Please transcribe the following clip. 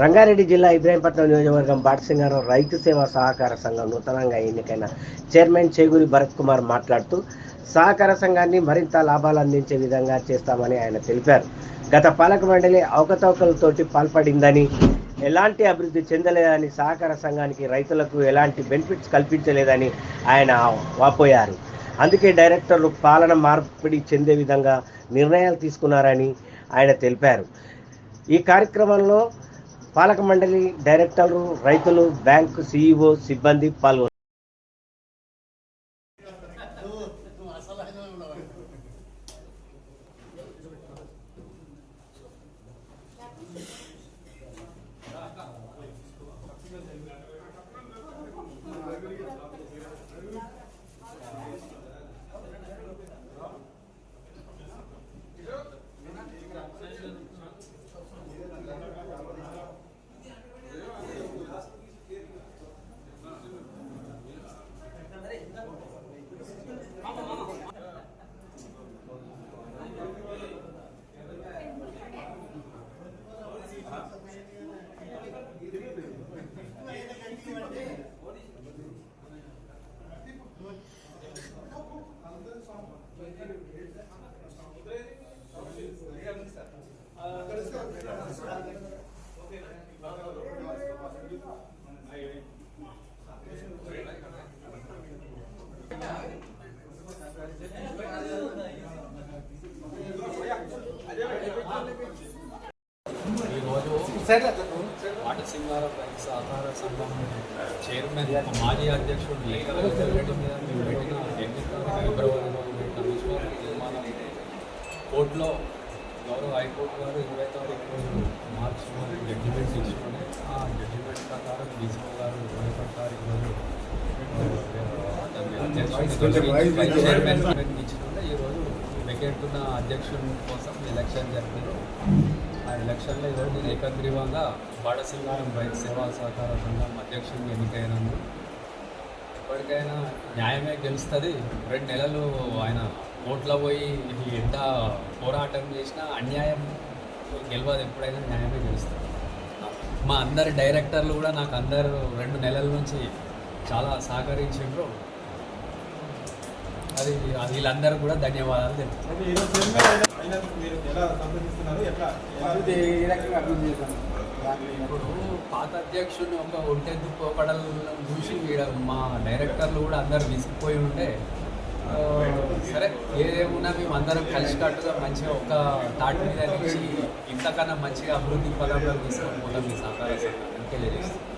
రంగారెడ్డి జిల్లా ఇబ్రాహీంపట్నం నియోజకవర్గం బాటసింగారం రైతు సేవా సహకార సంఘం నూతనంగా ఎన్నికైన చైర్మన్ చేగూరి భరత్ కుమార్ మాట్లాడుతూ సహకార సంఘాన్ని మరింత లాభాలు అందించే విధంగా చేస్తామని ఆయన తెలిపారు. గత పాలక మండలి అవకతవకలతోటి పాల్పడిందని, ఎలాంటి అభివృద్ధి చెందలేదని, సహకార సంఘానికి రైతులకు ఎలాంటి బెనిఫిట్స్ కల్పించలేదని ఆయన వాపోయారు. అందుకే డైరెక్టర్లు పాలన మార్పిడి చెందే విధంగా నిర్ణయాలు తీసుకున్నారని ఆయన తెలిపారు. ఈ కార్యక్రమంలో పాలక మండలి డైరెక్టర్లు, రైతులు, బ్యాంకు సిఇఓ సిబ్బంది పాల్గొన్నారు. బాటసింగారం రైతు సహకార సంఘం చైర్మన్ మాజీ అధ్యక్షుడు రెడ్డి మీద మేము పెట్టిన ఫిబ్రవరిలో పెట్టిన విశ్వాస తీర్మానం కోర్టులో గౌరవ హైకోర్టు గారు 20 తారీఖు మార్చి జడ్జిమెంట్ ఇచ్చుకొని ఆ జడ్జిమెంట్ ప్రకారం డీసీఓ గారు 21 తారీఖు చైర్మన్ ఇచ్చుకుంటే ఈరోజు వెకెంట్ ఉన్న అధ్యక్షుడి కోసం ఎలక్షన్ జరిపారు. ఆ ఎలక్షన్లో ఈరోజు నేను ఏకగ్రీవంగా బాటసింగారం రైతు సేవా సహకార సంఘం అధ్యక్షుడిని ఎన్నికైనాను. ఎప్పటికైనా న్యాయమే గెలుస్తుంది. 2 నెలలు ఆయన కోర్టులో పోయి ఎంత పోరాటం చేసినా అన్యాయం గెలవదు. ఎప్పుడైనా న్యాయమే గెలుస్తుంది. మా అందరి డైరెక్టర్లు కూడా నాకు అందరూ 2 నెలల నుంచి చాలా సహకరించారు. అది వీళ్ళందరూ కూడా ధన్యవాదాలు చెప్తారు. ఇప్పుడు పాత అధ్యక్షుని ఒక ఒంటెద్దు పోకడలు చూసి మా డైరెక్టర్లు కూడా అందరు విసిగిపోయి ఉంటే, సరే ఏదేమున్నా మేము అందరం కలిసికట్టుగా మంచిగా ఒక తాటి మీద నుంచి ఇంతకన్నా మంచిగా అభివృద్ధి పదంలో తీసుకొని పోతాం. మీ సహకార సంఘానికి తెలియజేస్తాం.